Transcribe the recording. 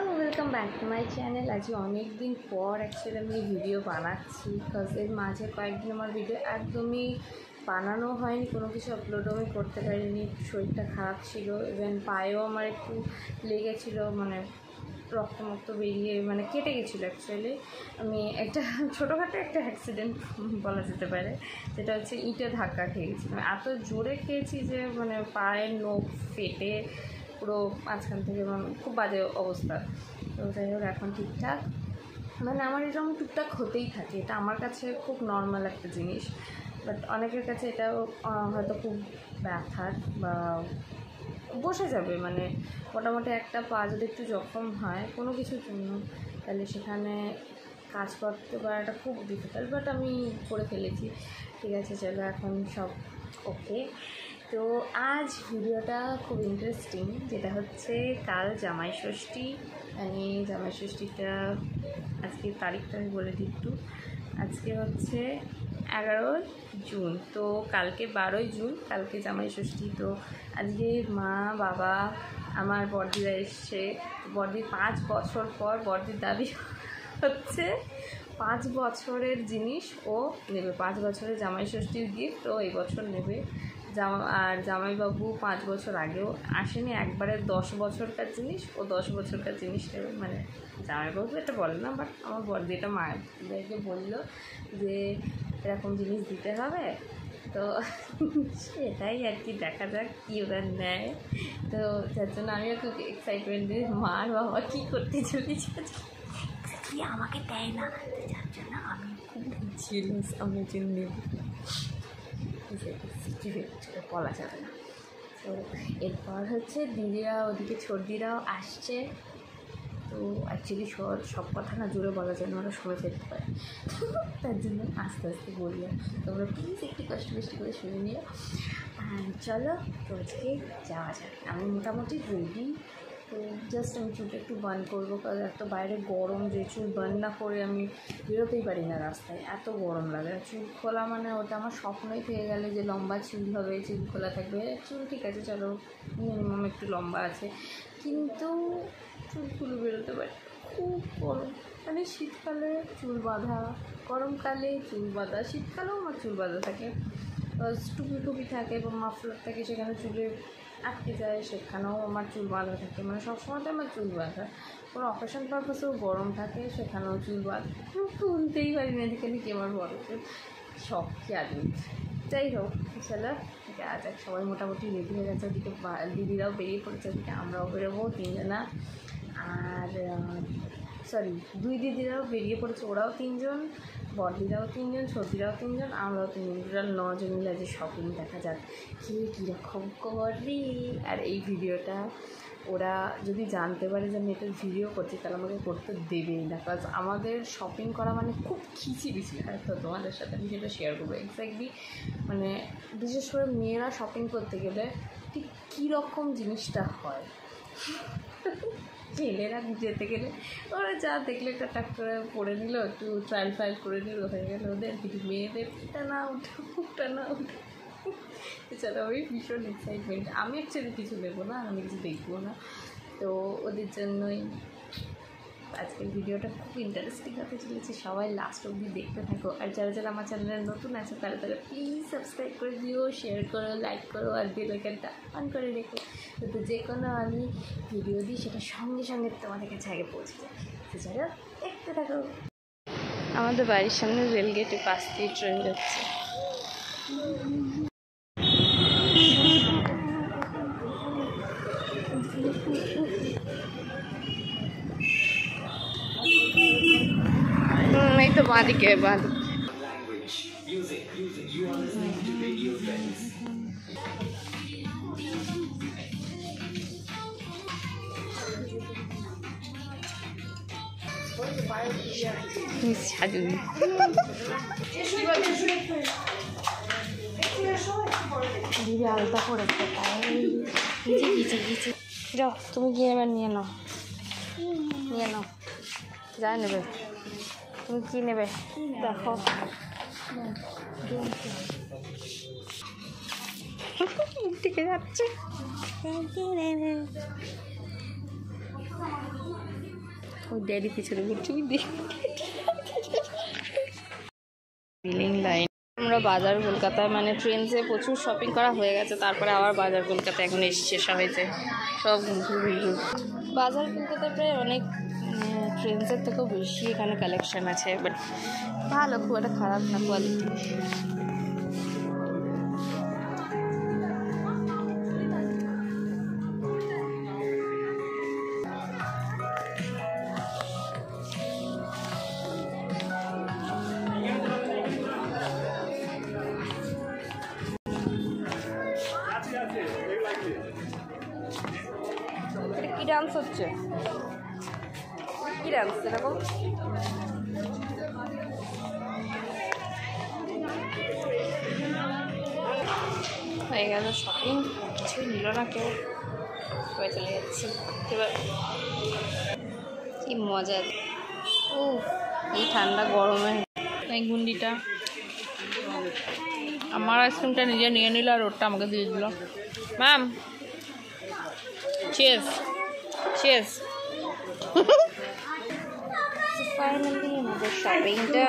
Welcome back to my channel. আজকে অনেক দিন পর অ্যাকচুয়ালি আমি ভিডিও বানাচ্ছি, বিকজ এর মাঝে কয়েকদিন আমার ভিডিও একদমই বানানো হয়নি, কোনো কিছু আপলোডও আমি করতে পারিনি। শরীরটা খারাপ ছিল, ইভেন পায়েও আমার একটু লেগেছিলো, মানে রক্ত বেরিয়ে মানে কেটে গেছিলো। অ্যাকচুয়ালি আমি একটা ছোটোখাটো একটা অ্যাক্সিডেন্ট বলা যেতে পারে, যেটা হচ্ছে ইটে ধাক্কা খেয়ে গেছিলাম। এত জোরে খেয়েছি যে মানে পায়ের নখ ফেটে পুরো মাঝখান থেকে মানে খুব বাজে অবস্থা। তো যাই হোক, এখন ঠিকঠাক, মানে আমার এরকম টুকটাক হতেই থাকে। এটা আমার কাছে খুব নর্মাল একটা জিনিস, বাট অনেকের কাছে এটাও হয়তো খুব ব্যথার বা বসে যাবে। মানে মোটামুটি একটা পা যদি একটু জখম হয় কোনো কিছুর জন্য, তাহলে সেখানে কাজ করতে পারাটা খুব ডিফিকাল্ট, বাট আমি করে ফেলেছি। ঠিক আছে, চলো এখন সব ওকে। তো আজ ভিডিওটা খুব ইন্টারেস্টিং, যেটা হচ্ছে কাল জামাই ষষ্ঠী। মানে জামাই ষষ্ঠীটা আজকে তারিখটা আমি বলে দিই একটু। আজকে হচ্ছে 11 জুন, তো কালকে 12 জুন, কালকে জামাই ষষ্ঠী। তো আজকে মা বাবা আমার বড়দিরা এসছে। বড়দির 5 বছর পর বড়দির দাবি হচ্ছে 5 বছরের জিনিস ও নেবে, 5 বছরের জামাই ষষ্ঠীর গিফট ও এই বছর নেবে। আর জামাইবাবু 5 বছর আগেও আসেনি, একবারে 10 বছরকার জিনিস ও 10 বছরকার জিনিস নেবে। মানে জামাইবাবু এটা বলে না, বাট আমার বড়দিটা মায়েরকে বললো যে এরকম জিনিস দিতে হবে। তো সেটাই আর কি, দেখা যাক কী ওরা নেয়। তো যার জন্য আমিও খুব এক্সাইটমেন্ট দিই, মার বাবা কী করতে চলেছি কি আমাকে দেয় না, যার জন্য আমি খুব ছিল আমি নেব, বলা যাবে না। তো এরপর হচ্ছে দিদিরা, ওদিকে ছোটদিরাও আসছে। তো অ্যাকচুয়ালি সব কথা না জোরে বলা যায় না, ওরা শুনে ফেলতে পারে, তার জন্য আস্তে আস্তে বলি। তোমরা প্লিজ একটু কষ্ট করে শুনে নিও। চলো, তো আজকে যাওয়া যাক। আমি মোটামুটি রেডি। তো জাস্ট আমি চুলটা একটু বার্ন করবো, কারণ এত বাইরে গরম যে চুল বার্ন না করে আমি বেরোতেই পারি না রাস্তায়, এত গরম লাগে। চুল খোলা মানে ওটা আমার স্বপ্নই পেয়ে গেলে যে লম্বা চুল হবে, চুল খোলা থাকবে। চুল ঠিক আছে, চলো মিনিমাম একটু লম্বা আছে, কিন্তু চুলগুলো বেরোতে পারি। খুব গরম, মানে শীতকালে চুল বাঁধা, গরমকালে চুল বাঁধা, শীতকালেও আমার চুল বাঁধা থাকে, টুপি থাকে এবং মাফলার থাকে, সেখানে চুলে আটকে যায়, সেখানেও আমার চুল বাঁধা থাকে। মানে সবসময়তে আমার চুল বাঁধা, কোনো অকেশন পারপাসেও গরম থাকে, সেখানেও চুল বাঁধা। তুলতেই পারি না, এদিকে কি আমার বড় চুল, সব কি আদমি। যাই হোক, চলো আজ এক সবাই মোটামুটি রেডি হয়ে গেছে। ওদিকে দিদিরাও বেরিয়ে পড়েছে, ওদিকে আমরাও বেরোবো তিনজনা। আর সরি, 2 দিদিরাও বেরিয়ে পড়েছে, ওরাও 3 জন, বড়দিরাও 3 জন, ছোটদিরাও 3 জন, আমরাও 3 জন, টোটাল 9 জন মিলে যে শপিং দেখা যাক কীরকম করি। আর এই ভিডিওটা ওরা যদি জানতে পারে যে আমি এটা ভিডিও করছি, তাহলে আমাকে করতে দেবেই না, কারণ আমাদের শপিং করা মানে খুব খিচিবিচি হয়। তো তোমাদের সাথে আমি সেটা শেয়ার করবো এক্স্যাক্টলি, মানে বিশেষ করে মেয়েরা শপিং করতে গেলে ঠিক কীরকম জিনিসটা হয়। ছেলেরা যেতে গেলে ওরা যা দেখলে একটা টাক করে পরে নিল, একটু ট্রায়াল করে নিল, হয়ে গেল ওদের। কিন্তু মেয়েদের এটা না উঠে এছাড়া ওই ভীষণ এক্সাইটমেন্ট। আমি অ্যাকচুয়ালি কিছু নেবো না, আমি কিছু দেখবো না, তো ওদের জন্যই আজকের ভিডিওটা খুব ইন্টারেস্টিং হতে চলেছে। সবাই লাস্ট অবধি দেখতে থাকো। আর যারা আমার চ্যানেলে নতুন আছে তারা প্লিজ সাবস্ক্রাইব করে দিও, শেয়ার করো, লাইক করো, আর বেল আইকনটা অন করে রেখো, তো যে কোনো আমি ভিডিও দিই সেটা সঙ্গে সঙ্গে তোমাদের কাছে আগে পৌঁছে যায়। তো যারা দেখতে থাকো। আমাদের বাড়ির সামনে রেলগেটের পাশ দিয়ে ট্রেন যাচ্ছে। এই তো বাঁদিকে দিদি আলতা করেছে, যাও তুমি গিয়ে এবার নিয়ে নাও, যা নেবে। তুমি কী নেবে দেখো, ঠিক যাচ্ছে। ওই ড্যাডি পিছনে ঘুরছি বিলিং লাইন। আমরা বাজার কলকাতায় মানে ট্রেনসে প্রচুর শপিং করা হয়ে গেছে, তারপরে আবার বাজার কলকাতা এখন শেষা হয়েছে সব বাজার কলকাতায় প্রায় অনেক ট্রেন্ডসের থেকেও বেশি এখানে কালেকশন আছে, বাট ভালো, খুব একটা খারাপ না কোয়ালিটি। এটা কি ডান্স হচ্ছে, কি ডান্স এরকম? হয়ে গেল শপিং, কিছুই নিল না কেউ, সবাই চলে যাচ্ছে এবার। কি মজা! ও এই ঠান্ডা গরমে এই গুন্ডিটা আমার আইসক্রিমটা নিজে নিয়ে নিল আর ওরটা আমাকে দিয়ে দিল। Ma'am cheers cheers. ফাইনালি আমাদের শপিংটা